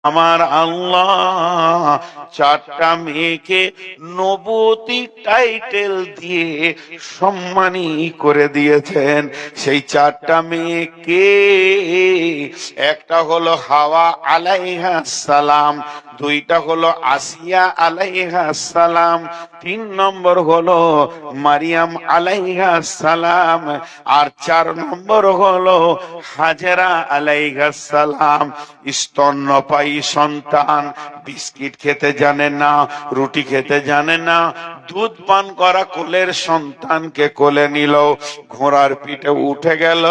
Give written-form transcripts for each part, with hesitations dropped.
আমার আল্লাহ চারটা মেয়েকে নবুয়তি টাইটেল দিয়ে সম্মানী করে দিয়েছেন। সেই চারটা মেয়েকে, একটা হলো হাওয়া আলাইহিস সালাম, দুইটা হলো আসিয়া আলাইহিস সালাম, তিন নম্বর হলো মারিয়াম আলাইহিস সালাম, আর চার নম্বর হলো হাজেরা আলাইহিস সালাম। স্তন্যপায়ী সন্তান, বিস্কিট খেতে জানে না, রুটি খেতে জানে না, দুধ পান করা কোলের সন্তানকে কোলে নিল, ঘোড়ার পিঠে উঠে গেল।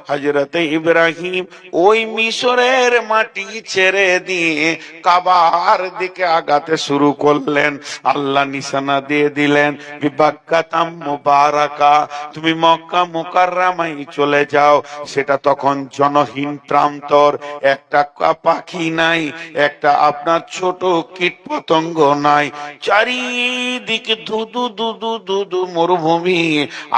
হযরতে ইব্রাহিম ওই মিশরের মাটি ছেড়ে দিয়ে কাবার দিকে আগাতে শুরু করলেন। আল্লাহ নিশানা দিয়ে দিলেন, বিবাক্কাতাম মুবারাকা, তুমি মক্কা মুকাররমায় চলে যাও। সেটা তখন জনহীন প্রান্তর, একটা পাখি নাই, একটা আপনার ছোট কীট পতঙ্গ নাই, চারিদিকে ধুধু ধুধু ধুধু মরুভূমি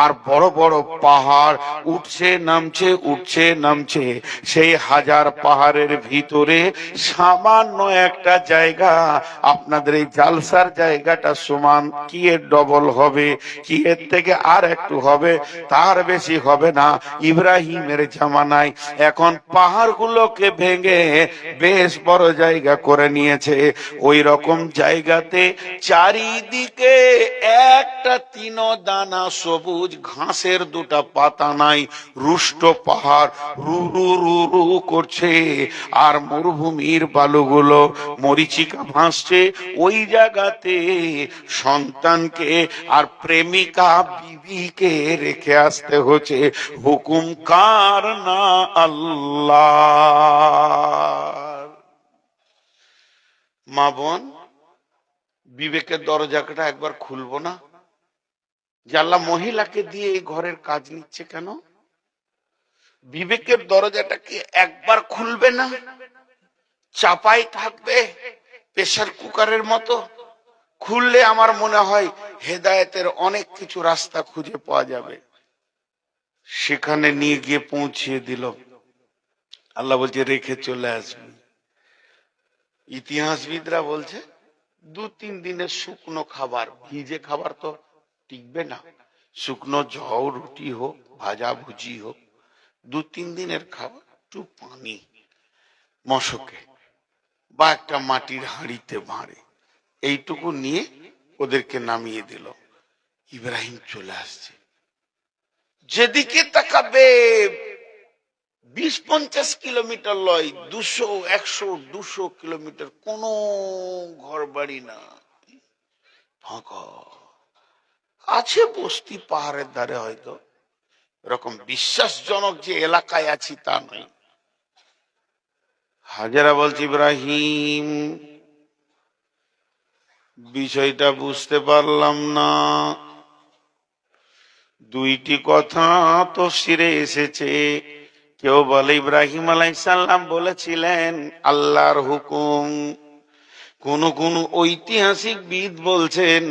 আর বড় বড় পাহাড় উঠছে নামছে উঠছে নামছে। সেই হাজার পাহাড়ের ভিতরে সামান্য একটা জায়গা, আপনাদের এই জালসার জায়গাটা সমান কি এর ডবল হবে, কি এর থেকে আর একটু হবে, তার বেশি হবে না। ইব্রাহিমের জামানায় এখন পাহাড়গুলোকে ভেঙে বেশ বড় জায়গা করে নিয়েছে। ওই রকম জায়গাতে চারিদিকে একটা তিন দানা সবুজ ঘাসের দুটা পাতা নাই, রুষ্ট পাহাড় রু রু রু রু করছে, আর মরুভূমির বালুগুলো মরিচিকা ভাসছে। ওই জায়গাতে সন্তানকে আর প্রেমিকা বিবিকে রেখে আসতে হচ্ছে। হুকুম কার না আল্লাহ। মা বোন, বিবেকের দরজাটা একবার খুলবো না? যে আল্লাহ মহিলাকে দিয়ে এই ঘরের কাজ নিচ্ছে কেন? বিবেকের দরজাটা কি একবার খুলবে না? চাপাই থাকবে প্রেসার কুকারের মতো? খুললে আমার মনে হয় হেদায়েতের অনেক কিছু রাস্তা খুঁজে পাওয়া যাবে। সেখানে নিয়ে গিয়ে পৌঁছিয়ে দিল। আল্লাহ বলছে রেখে চলে আসবে। ইতিহাসবিদরা বলছে 2-3 দিনের শুকনো খাবার, ভিজে খাবার তো টিকবে না। শুকনো জও রুটি হোক, ভাজা ভুজি হোক, 2-3 দিনের খাবার, একটু পানি মশকে বা একটা মাটির হাঁড়িতে ভাঁড়ে, এইটুকু নিয়ে ওদেরকে নামিয়ে দিল। ইব্রাহিম চলে আসছে, যেদিকে তাকাবে 20-50 কিলোমিটার লয়, 200, 100, 200 কিলোমিটার কোন ঘর বাড়ি না, ফাঁকা আছে। বস্তি পাহাড়ের ধারে, হয়তো এরকম বিশ্বাসজনক যে এলাকায় আছি তা নয়। হাজেরা বলছে, ইব্রাহিম বিষয়টা বুঝতে পারলাম না। দুইটি কথা তাফসীরে এসেছে। কেউ বলে ইব্রাহিম আলাইহিস সালাম বলেছিলেন আল্লাহর হুকুম, কোন কোন ঐতিহাসিকবিদ বলছেন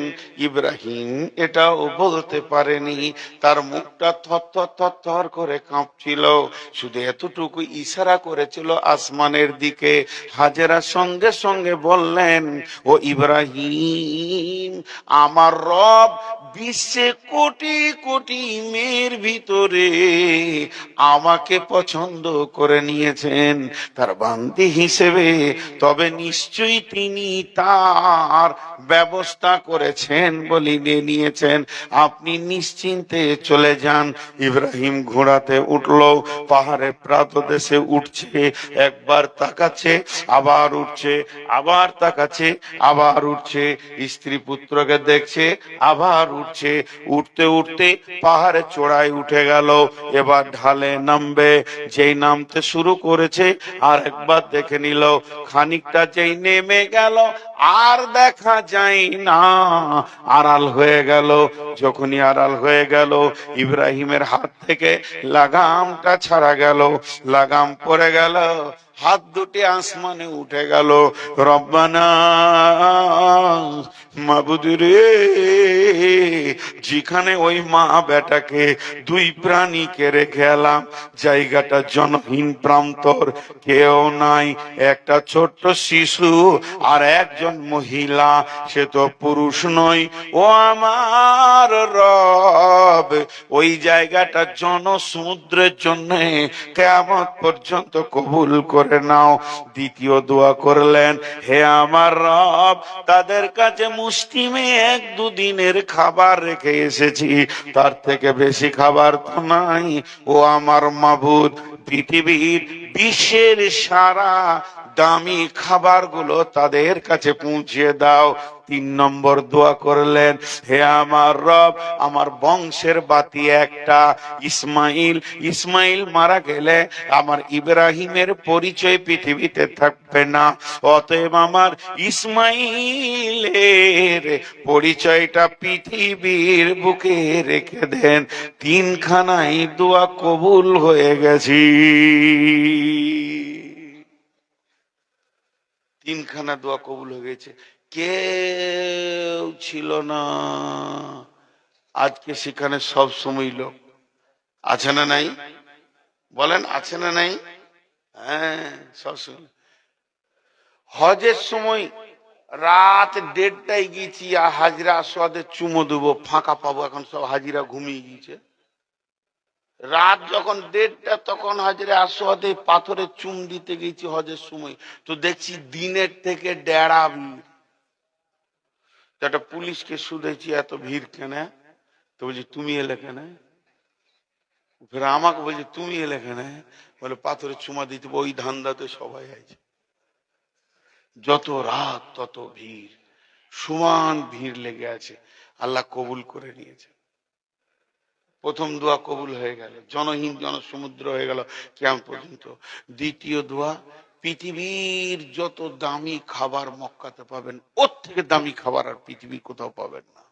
ইব্রাহিম এটাও বলতে পারেনি, তার মুখটা থরথর থর করে কাঁপছিল, শুধু এতটুকু ইশারা করেছিল আসমানের দিকে। হাজেরা সঙ্গে সঙ্গে বললেন, ও ইব্রাহিম, আমার রব বিশ্বে কোটি কোটি মেয়ের ভিতরে আমাকে পছন্দ করে নিয়েছেন তার বান্দি হিসেবে, তবে নিশ্চয়ই তিনি তার ব্যবস্থা করেছেন বলে নিয়েছেন। আপনি নিশ্চিন্তে চলে যান। ইব্রাহিম ঘোড়াতে উঠলো, পাহাড়ের প্রাতদেশে উঠছে, একবার তাকাচ্ছে আবার উঠছে, আবার তাকাচ্ছে আবার উঠছে, স্ত্রী পুত্রকে দেখছে আবার উঠছে। উঠতে উঠতে পাহাড়ে চূড়ায় উঠে গেল, এবার ঢালে নামবে। যেই নামতে শুরু করেছে আর একবার দেখে নিল, খানিকটা যেই নেমে গেল আর দেখা যায় না, আড়াল হয়ে গেল। যখনই আড়াল হয়ে গেল, ইব্রাহিমের হাত থেকে লাগামটা ছাড়া গেল, লাগাম পড়ে গেল, হাত দুটি আসমানে উঠে গেল। রব্বানা মাবুদ রে, যেখানে ওই মা বেটাকে দুই প্রাণীকে রেখে এলাম, জায়গাটা জনহীন প্রান্তর, কেউ নাই, একটা ছোট্ট শিশু আর একজন মহিলা, সে তো পুরুষ নয়। ও আমার রব, ওই জায়গাটা জনসমুদ্রের জন্য কিয়ামত পর্যন্ত কবুল করে নাও। দ্বিতীয় দোয়া করলেন, হে আমার রব, তাদের কাছে মুষ্টিমে এক দুদিনের খাবার রেখে এসেছি, তার থেকে বেশি খাবার তো নাই। ও আমার মাবুদ, পৃথিবীর বিশ্বের সারা দামি খাবারগুলো তাদের কাছে পৌঁছে দাও। তিন নম্বর দোয়া করলেন, হে আমার রব, আমার বংশের বাতি একটা, ইসমাইল, ইসমাইল মারা গেলে আমার ইব্রাহিমের পরিচয় পৃথিবীতে থাকবে না, অতএব আমার ইসমাইলের পরিচয়টা পৃথিবীর বুকে রেখে দেন। তিনখানাই দোয়া কবুল হয়ে গেছি, তিনখানা দোয়া কবুল হয়ে গেছে। কেউ ছিল না আজকে সেখানে, সব সময় লোক আছে না নাই? বলেন আছে না নাই? হ্যাঁ, সব সময়। হজের সময় রাত 1:30টায় গেছি, হাজরা আসওয়াদে চুমো দেবো, ফাঁকা পাবো, এখন সব হাজিরা ঘুমিয়ে গিয়েছে। রাত যখন 1:30টা, তখন হাজরে আসওয়াদে পাথরে চুম দিতে গেছি হজের সময়, তো দেখছি দিনের থেকে ডেড়া ভিড়। একটা পুলিশকে শুধেছি, এত ভিড় কেন? তো বলছি তুমি এলে কেন? ফের আমাকে বলছে তুমি এলে কেন? বলে পাথরে চুমা দিতে, ওই ধান্দাতে সবাই আছে। যত রাত তত ভিড়, সমান ভিড় লেগে আছে। আল্লাহ কবুল করে নিয়েছে। প্রথম দোয়া কবুল হয়ে গেল, জনহীন জনসমুদ্র হয়ে গেল কিয়ামত পর্যন্ত। দ্বিতীয় দোয়া, পৃথিবীর যত দামি খাবার মক্কাতে পাবেন, ওর থেকে দামি খাবার আর পৃথিবীর কোথাও পাবেন না।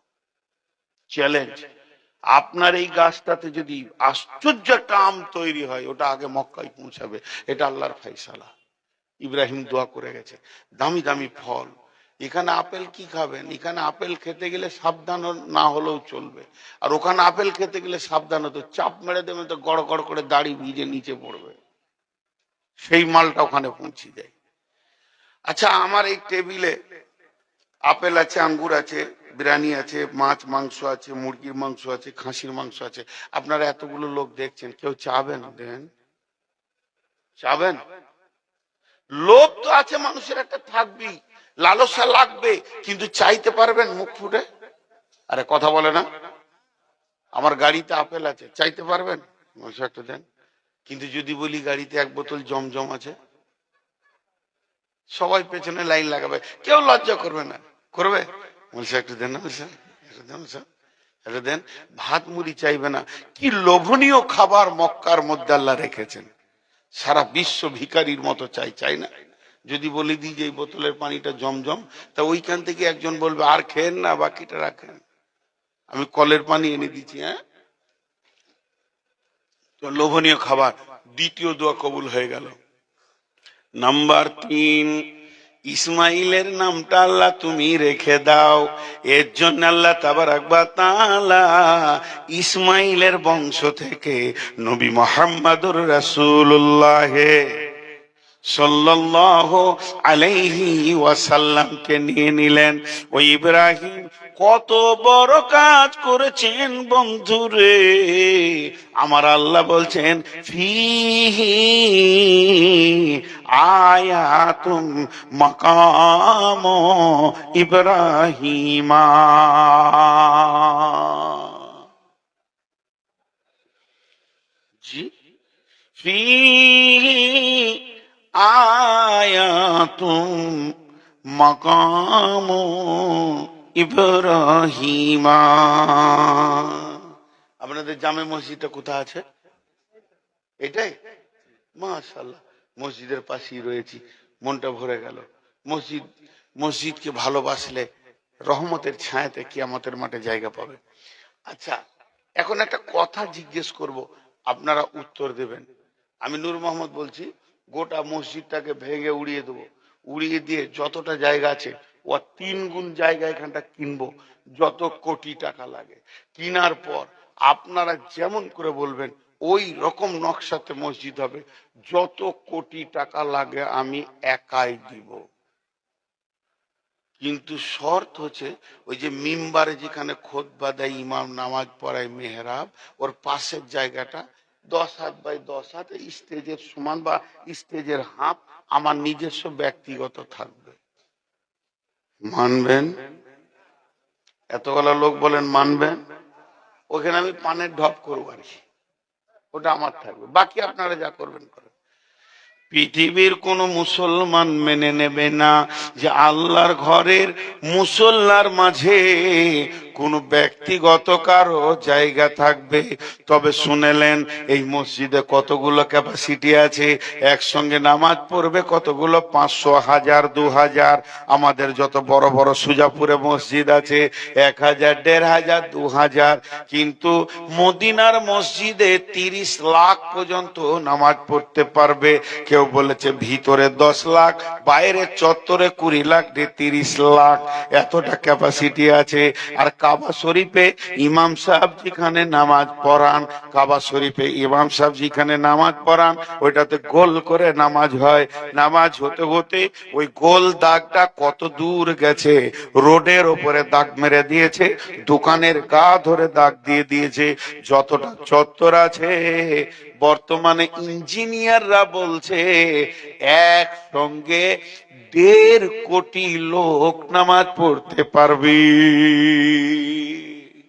চ্যালেঞ্জ, আপনার এই গাছটাতে যদি আশ্চর্য একটা আম তৈরি হয়, ওটা আগে মক্কায় পৌঁছাবে, এটা আল্লাহর ফায়সালা। ইব্রাহিম দোয়া করে গেছে, দামি দামি ফল। এখানে আপেল কি খাবেন? এখানে আপেল খেতে গেলে সাবধান না হলেও চলবে, আর ওখানে আপেল খেতে গেলে সাবধান হতো, চাপ মেরে দেবেন তো গড় গড় করে দাড়ি ভিজে নিচে পড়বে। সেই মালটা ওখানে পৌঁছে যায়। আচ্ছা, আমার এই টেবিলে আপেল আছে, আঙ্গুর আছে, বিরিয়ানি আছে, মাছ মাংস আছে, মুরগির মাংস আছে, খাসির মাংস আছে। আপনারা এতগুলো লোক দেখছেন, কেউ চাবেন? দেন, চাবেন? লোভ তো আছে মানুষের, একটা থাকবেই, লালসা লাগবে, কিন্তু চাইতে পারবেন মুখ ফুটে? আরে কথা বলে না। আমার গাড়িতে আপেল আছে, চাইতে পারবেন? একটা দেন। কিন্তু যদি বলি গাড়িতে এক বোতল জমজম আছে, সবাই পেছনে লাইন লাগাবে, কেউ লজ্জা করবে না, করবে? বলছে একটু দেন না, বলছে একটু দেন, একটু দেন। ভাত মুড়ি চাইবে না। কি লোভনীয় খাবার মক্কার মধ্যে আল্লাহ রেখেছেন, সারা বিশ্ব ভিখারির মতো চাই, চাই না? যদি বলে দিই যে এই বোতলের পানিটা জমজম, তা ওইখান থেকে একজন বলবে আর খেয়েন না, বাকিটা রাখেন, আমি কলের পানি এনে দিচ্ছি। হ্যাঁ, তো লোভনীয় খাবার। দ্বিতীয় দোয়া কবুল হয়ে গেল। নাম্বার 3, ইসমাইলের নামটা আল্লাহ তুমি রেখে দাও। এর জন্য আল্লাহ তাবারাক ওয়া তাআলা ইসমাইলের বংশ থেকে নবী মুহাম্মদুর রাসূলুল্লাহ সাল্লাল্লাহু আলাইহি ওয়াসাল্লামকে নিয়ে নিলেন। ওই ইব্রাহিম কত বড় কাজ করেছেন বন্ধুরে। আমার আল্লাহ বলছেন, ফিহি আয়াতুম মাকাম ইব্রাহিমা। জি, ফিহি আয়াতুম মাকাম ইব্রাহিমা। আপনাদের জামে মসজিদটা কোথায় আছে? এটাই? মাশাআল্লাহ, মসজিদের পাশেই রয়েছি, মনটা ভরে গেল। মসজিদ, মসজিদকে ভালোবাসলে রহমতের ছায়াতে কিয়ামতের মাঠে জায়গা পাবে। আচ্ছা, এখন একটা কথা জিজ্ঞেস করব, আপনারা উত্তর দেবেন। আমি নূর মোহাম্মদ বলছি, গোটা মসজিদটাকে ভেঙে উড়িয়ে দেবো, উড়িয়ে দিয়ে যতটা জায়গা আছে ও 3 গুণ জায়গা এখানটা কিনবো, যত কোটি টাকা লাগে। কিনার পর আপনারা যেমন করে বলবেন ওই রকম নকশাতে মসজিদ হবে, যত কোটি টাকা লাগে আমি একাই দিব। কিন্তু শর্ত হচ্ছে ওই যে মিম্বারে যেখানে খুতবা দেয় ইমাম, নামাজ পড়ায় মেহরাব, ওর পাশের জায়গাটা 10 হাত বাই 10 হাত স্টেজের সমান বা স্টেজের হাফ আমার নিজস্ব ব্যক্তিগত থাকবে। মানবেন? এতগুলো লোক বলেন মানবেন? ওখানে আমি পানের ঢপ করবো আর কি, ওটা আমার থাকবে, বাকি আপনারা যা করবেন করেন। পৃথিবীর কোন মুসলমান মেনে নেবে না যে আল্লাহর ঘরের মুসল্লার মাঝে কোন ব্যক্তিগত কারো জায়গা থাকবে। তবে শুনেলেন এই মসজিদে কতগুলো ক্যাপাসিটি আছে, একসঙ্গে নামাজ পড়বে কতগুলো, 500, 1000, 2000। আমাদের যত বড় বড় সুজাপুরে মসজিদ আছে 1000, 1500, 2000। কিন্তু মদিনার মসজিদে 30 লাখ পর্যন্ত নামাজ পড়তে পারবে। কেউ বলেছে ভিতরে 10 লাখ, বাইরে চত্বরে 20 লাখ, 30 লাখ, এতটা ক্যাপাসিটি আছে। আর কাবা শরীফে ইমাম সাহেব যেখানে নামাজ পড়ান, কাবা শরীফে ইমাম সাহেব যেখানে নামাজ পড়ান, ওইটাতে গোল করে নামাজ হয়। নামাজ হতে হতে ওই গোল দাগটা কত দূর গেছে, রোডের ওপরে দাগ মেরে দিয়েছে, দোকানের গা ধরে দাগ দিয়ে দিয়েছে। যতটা চত্বর আছে বর্তমানে ইঞ্জিনিয়াররা বলছে একসঙ্গে 1.5 কোটি লোক নামাজ পড়তে পারবে।